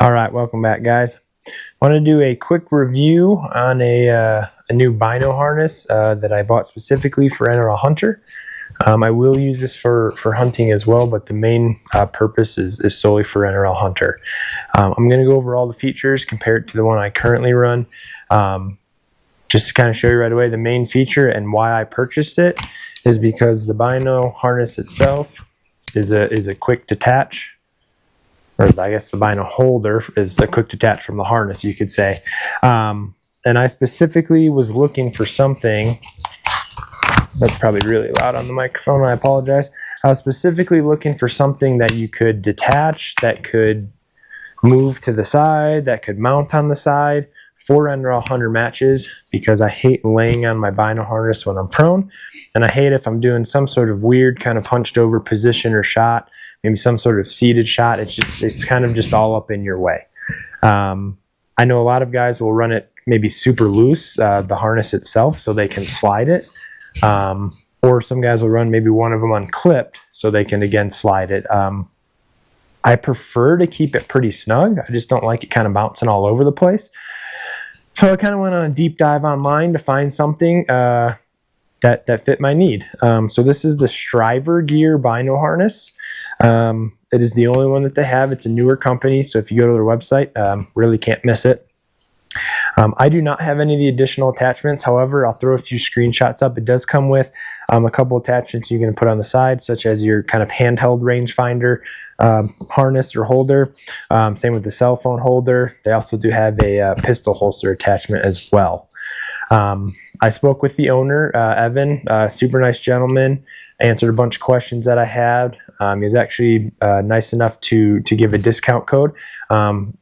All right, welcome back, guys. I want to do a quick review on a new Bino harness that I bought specifically for NRL Hunter. I will use this for hunting as well, but the main purpose is solely for NRL Hunter. I'm going to go over all the features compared to the one I currently run. Just to kind of show you right away, the main feature and why I purchased it is because the Bino harness itself is a quick detach. Or I guess the Bino holder is a quick detach from the harness, you could say. And I specifically was looking for something that's probably really loud on the microphone. I apologize. I was specifically looking for something that you could detach, that could move to the side, that could mount on the side for NRL Hunter matches, because I hate laying on my Bino harness when I'm prone, and I hate if I'm doing some sort of weird kind of hunched over position or shot, maybe some sort of seated shot. It's kind of just all up in your way. I know a lot of guys will run it maybe super loose, the harness itself, so they can slide it. Or some guys will run maybe one of them unclipped so they can again slide it. I prefer to keep it pretty snug. I just don't like it kind of bouncing all over the place. So I kind of went on a deep dive online to find something that fit my need. So this is the Striver Gear Bino harness. It is the only one that they have. It's a newer company, so if you go to their website, really can't miss it. I do not have any of the additional attachments. However, I'll throw a few screenshots up. It does come with a couple attachments you can put on the side, such as your kind of handheld rangefinder harness or holder. Same with the cell phone holder. They also do have a pistol holster attachment as well. I spoke with the owner, Evan, super nice gentleman, answered a bunch of questions that I had. He was actually nice enough to give a discount code.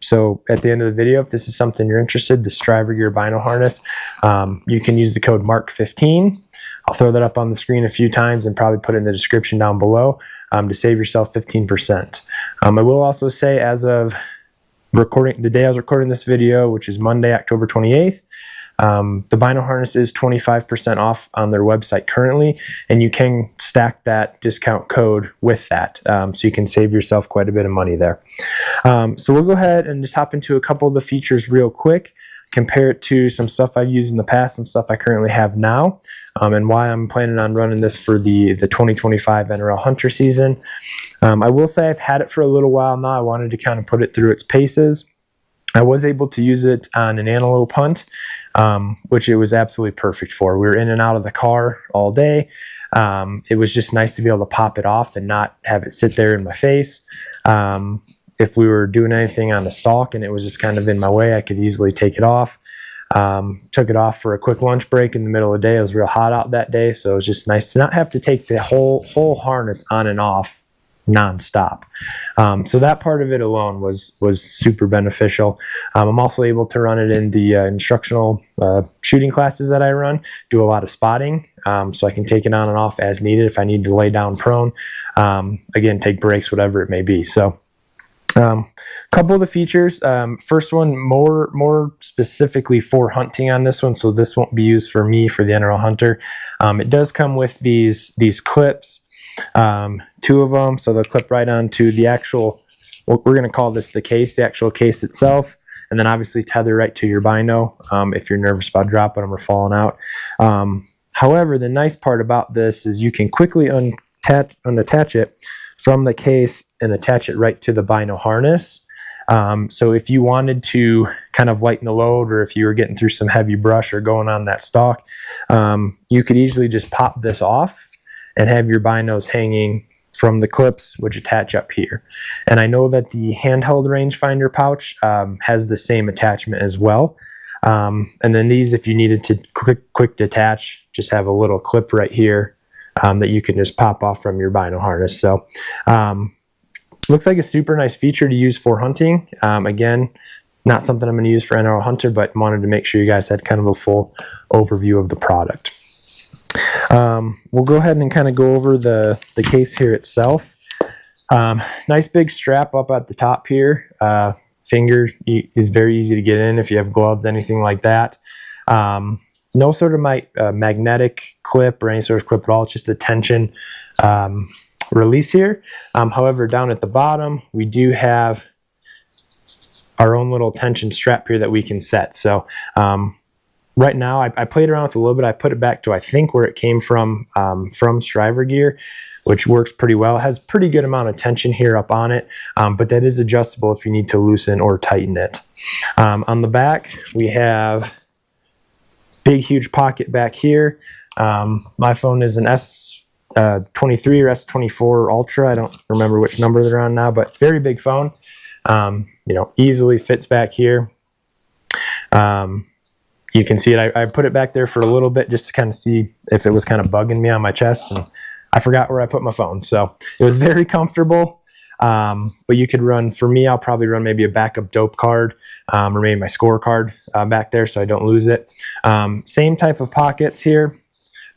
So at the end of the video, if this is something you're interested, the Striver Gear Bino harness, you can use the code MARK15. I'll throw that up on the screen a few times and probably put it in the description down below to save yourself 15%. I will also say, as of the day I was recording this video, which is Monday, October 28th, the Bino harness is 25% off on their website currently, and you can stack that discount code with that, so you can save yourself quite a bit of money there. So we'll go ahead and just hop into a couple of the features real quick, compare it to some stuff I've used in the past, some stuff I currently have now, and why I'm planning on running this for the 2025 NRL Hunter season. I will say I've had it for a little while now. I wanted to kind of put it through its paces. I was able to use it on an antelope hunt, which it was absolutely perfect for. We were in and out of the car all day. It was just nice to be able to pop it off and not have it sit there in my face. If we were doing anything on the stalk and it was just kind of in my way, I could easily take it off. Took it off for a quick lunch break in the middle of the day. It was real hot out that day, so it was just nice to not have to take the whole harness on and off nonstop. So that part of it alone was super beneficial. I'm also able to run it in the instructional shooting classes that I run, do a lot of spotting, so I can take it on and off as needed if I need to lay down prone, again, take breaks, whatever it may be. So couple of the features, first one, more specifically for hunting on this one, so this won't be used for me for the NRL Hunter. It does come with these clips, two of them, so they'll clip right onto the actual, we're going to call this the case, the actual case itself, and then obviously tether right to your Bino if you're nervous about dropping them or falling out. However, the nice part about this is you can quickly unattach it from the case and attach it right to the Bino harness. So if you wanted to kind of lighten the load, or if you were getting through some heavy brush or going on that stalk, you could easily just pop this off and have your binos hanging from the clips, which attach up here. And I know that the handheld rangefinder pouch has the same attachment as well. And then these, if you needed to quick detach, just have a little clip right here that you can just pop off from your Bino harness. So looks like a super nice feature to use for hunting. Again, not something I'm going to use for NRL Hunter, but wanted to make sure you guys had kind of a full overview of the product. We'll go ahead and kind of go over the case here itself. Nice big strap up at the top here. Finger is very easy to get in if you have gloves, anything like that. No sort of magnetic clip or any sort of clip at all. It's just a tension release here. However, down at the bottom, we do have our own little tension strap here that we can set. So right now I played around with it a little bit. I put it back to, I think, where it came from Striver Gear, which works pretty well. It has pretty good amount of tension here up on it, but that is adjustable if you need to loosen or tighten it. On the back, we have big, huge pocket back here. My phone is an S23 or S24 Ultra. I don't remember which number they're on now, but very big phone. You know, easily fits back here. You can see it. I put it back there for a little bit just to kind of see if it was kind of bugging me on my chest, and I forgot where I put my phone. So it was very comfortable. But you could run, for me, I'll probably run maybe a backup dope card, or maybe my scorecard back there so I don't lose it. Same type of pockets here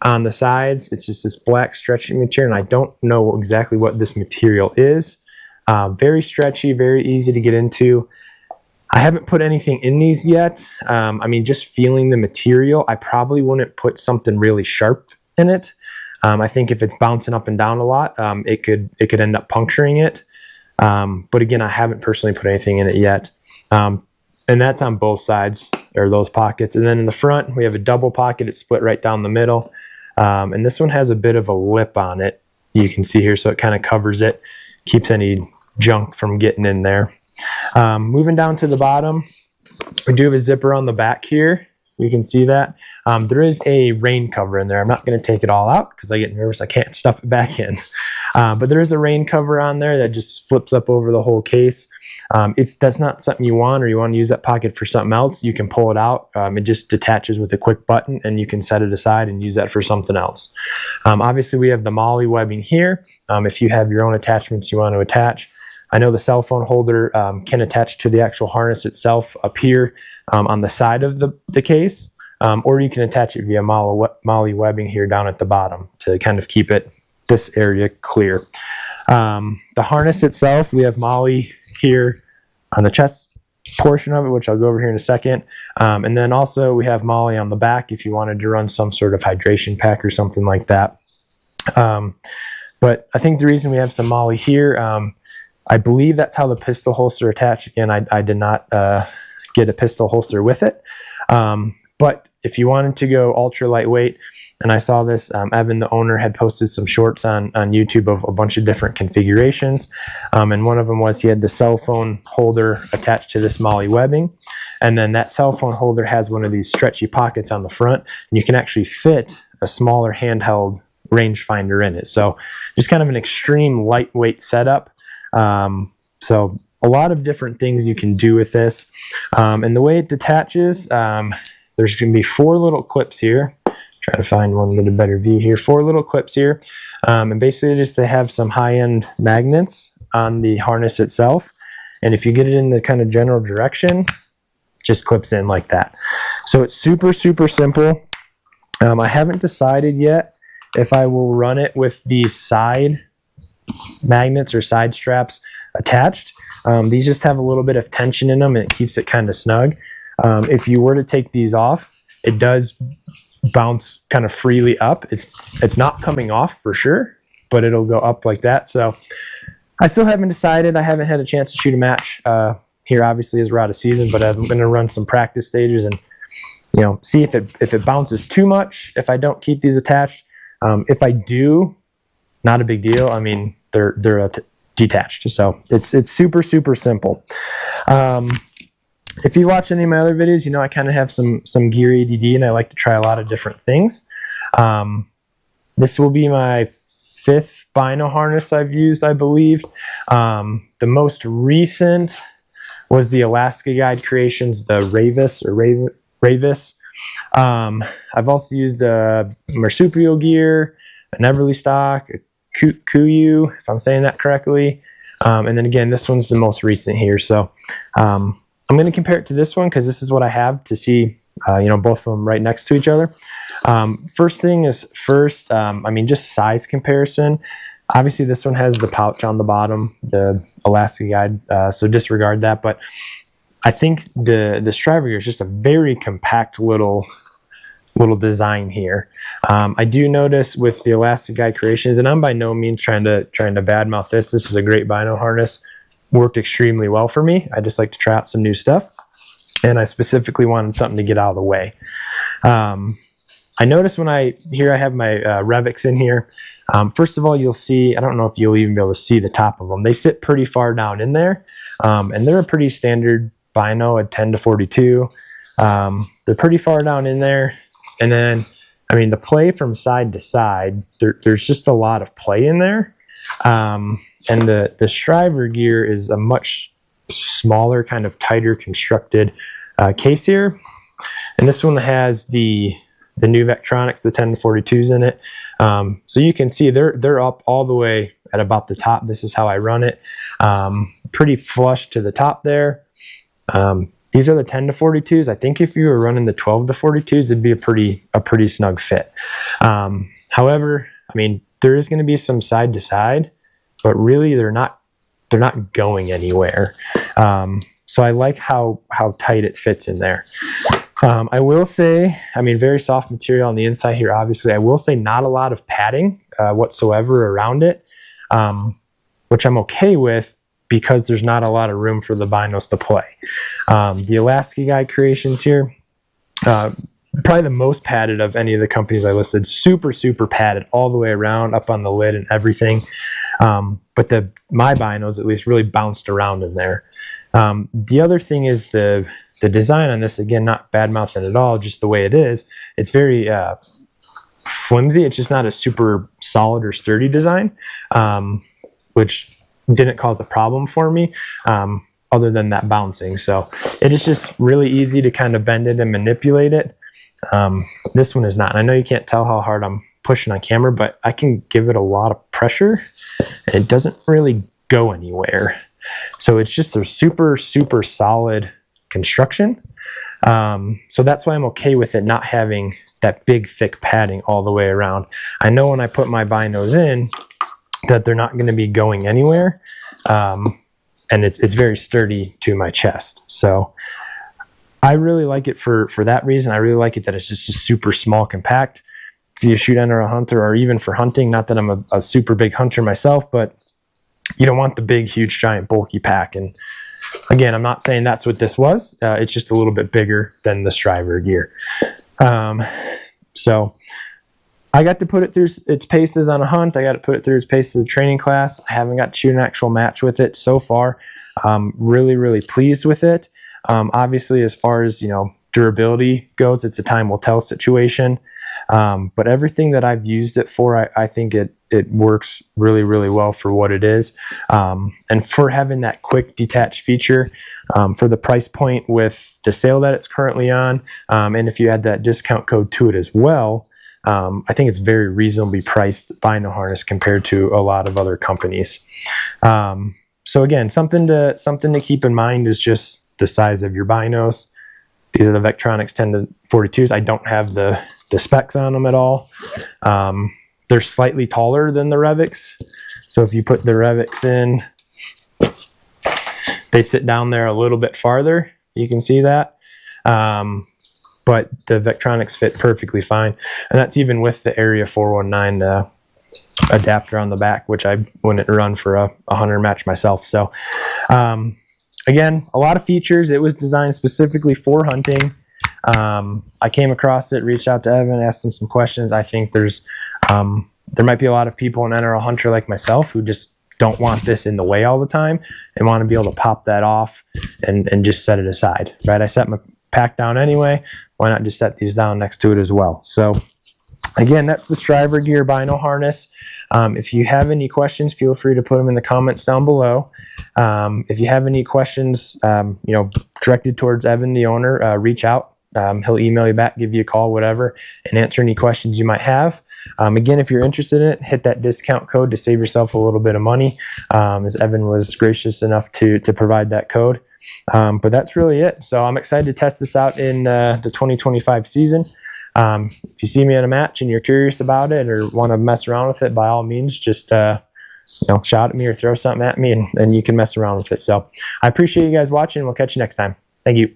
on the sides. It's just this black stretchy material, and I don't know exactly what this material is. Very stretchy, very easy to get into. I haven't put anything in these yet. I mean, just feeling the material, I probably wouldn't put something really sharp in it. I think if it's bouncing up and down a lot, it could end up puncturing it. But again, I haven't personally put anything in it yet. And that's on both sides, or those pockets. And then in the front, we have a double pocket. It's split right down the middle. And this one has a bit of a lip on it. You can see here, so it kind of covers it, keeps any junk from getting in there. Moving down to the bottom, we do have a zipper on the back here. You can see that. There is a rain cover in there. I'm not going to take it all out because I get nervous. I can't stuff it back in. But there is a rain cover on there that just flips up over the whole case. If that's not something you want, or you want to use that pocket for something else, you can pull it out. It just detaches with a quick button, and you can set it aside and use that for something else. Obviously, we have the MOLLE webbing here. If you have your own attachments you want to attach. I know the cell phone holder can attach to the actual harness itself up here on the side of the case, or you can attach it via MOLLE webbing here down at the bottom to kind of keep this area clear. The harness itself, we have MOLLE here on the chest portion of it, which I'll go over here in a second. And then also we have MOLLE on the back if you wanted to run some sort of hydration pack or something like that. But I think the reason we have some MOLLE here, I believe that's how the pistol holster attached. Again, I did not get a pistol holster with it. But if you wanted to go ultra lightweight, and I saw this, Evan, the owner, had posted some shorts on YouTube of a bunch of different configurations. And one of them was he had the cell phone holder attached to this MOLLE webbing. And then that cell phone holder has one of these stretchy pockets on the front. And you can actually fit a smaller handheld rangefinder in it. So just kind of an extreme lightweight setup. So a lot of different things you can do with this. And the way it detaches, there's going to be 4 little clips here. Try to find one with a better view here. 4 little clips here. And basically just they have some high-end magnets on the harness itself. And if you get it in the kind of general direction, just clips in like that. So it's super, super simple. I haven't decided yet if I will run it with the side magnets or side straps attached. These just have a little bit of tension in them, and it keeps it kind of snug. If you were to take these off, it does bounce kind of freely up. It's not coming off for sure, but it'll go up like that. So I still haven't decided. I haven't had a chance to shoot a match here, obviously, as we're out of season, but I'm going to run some practice stages and see if it bounces too much if I don't keep these attached. If I do, not a big deal. I mean, they're detached, so it's super, super simple. If you watch any of my other videos, I kind of have some gear ADD, and I like to try a lot of different things. This will be my 5th Bino harness I've used, I believe. The most recent was the Alaska Guide Creations, the Ravis. I've also used a marsupial gear, an Everly stock, a Kuyu, if I'm saying that correctly. And then again, this one's the most recent here. So I'm going to compare it to this one because this is what I have to see, both of them right next to each other. First thing is first, just size comparison. Obviously, this one has the pouch on the bottom, the Alaska Guide, so disregard that. But I think the Striver gear is just a very compact little design here. I do notice with the Alaska Guide Creations, and I'm by no means trying to badmouth this. This is a great Bino harness. worked extremely well for me. I just like to try out some new stuff, and I specifically wanted something to get out of the way. I noticed when I have my Revix in here. First of all, you'll see, I don't know if you'll even be able to see the top of them. They sit pretty far down in there, and they're a pretty standard Bino at 10 to 42. They're pretty far down in there. And then, I mean, the play from side to side, there's just a lot of play in there. And the striver gear is a much smaller, kind of tighter constructed case here. And this one has the new Vectronics, the 10 to 42s in it. So you can see they're up all the way at about the top. This is how I run it. Pretty flush to the top there. These are the 10 to 42s. I think if you were running the 12 to 42s, it'd be a pretty snug fit. However, I mean, there is going to be some side to side, but really they're not going anywhere. So I like how tight it fits in there. I will say, I mean, very soft material on the inside here, obviously. I will say not a lot of padding whatsoever around it, which I'm okay with because there's not a lot of room for the binos to play. The Alaska Guy creations here, probably the most padded of any of the companies I listed. Super, super padded all the way around, up on the lid and everything. But my binos, at least, really bounced around in there. The other thing is the design on this, again, not bad mouthing at all, just the way it is. It's very flimsy. It's just not a super solid or sturdy design, which didn't cause a problem for me, other than that bouncing. So it is just really easy to kind of bend it and manipulate it. This one is not. And I know you can't tell how hard I'm pushing on camera, but I can give it a lot of pressure and it doesn't really go anywhere. So it's just a super, super solid construction. So that's why I'm okay with it not having that big, thick padding all the way around. I know when I put my binos in that they're not going to be going anywhere. And it's very sturdy to my chest. So I really like it for that reason. I really like it that it's just a super small, compact. If you shoot NRL hunter, or even for hunting, not that I'm a super big hunter myself, but you don't want the big, huge, giant, bulky pack. And again, I'm not saying that's what this was. It's just a little bit bigger than the striver gear. So I got to put it through its paces on a hunt. I got to put it through its paces of training class. I haven't got to shoot an actual match with it so far. Really, really pleased with it. Obviously, as far as, durability goes, it's a time will tell situation. But everything that I've used it for, I think it works really, really well for what it is. And for having that quick detach feature, for the price point with the sale that it's currently on, and if you add that discount code to it as well, I think it's very reasonably priced Bino harness compared to a lot of other companies. So again, something to keep in mind is just the size of your binos. These are the Vectronics 10 to 42s. I don't have the specs on them at all. They're slightly taller than the Revix. So if you put the Revix in, they sit down there a little bit farther. You can see that. But the Vectronics fit perfectly fine. And that's even with the Area 419 adapter on the back, which I wouldn't run for a hunter match myself. So again, a lot of features. It was designed specifically for hunting. I came across it, reached out to Evan, asked him some questions. I think there might be a lot of people in NRL hunter like myself who just don't want this in the way all the time and want to be able to pop that off and just set it aside, right? I set my pack down anyway. Why not just set these down next to it as well? So again, that's the Striver Gear Bino harness. If you have any questions, feel free to put them in the comments down below. If you have any questions, directed towards Evan, the owner, reach out. He'll email you back, give you a call, whatever, and answer any questions you might have. Again, if you're interested in it, hit that discount code to save yourself a little bit of money, as Evan was gracious enough to provide that code. But that's really it. So I'm excited to test this out in the 2025 season. If you see me in a match and you're curious about it or want to mess around with it, by all means, just shout at me or throw something at me and you can mess around with it. So I appreciate you guys watching. We'll catch you next time. Thank you.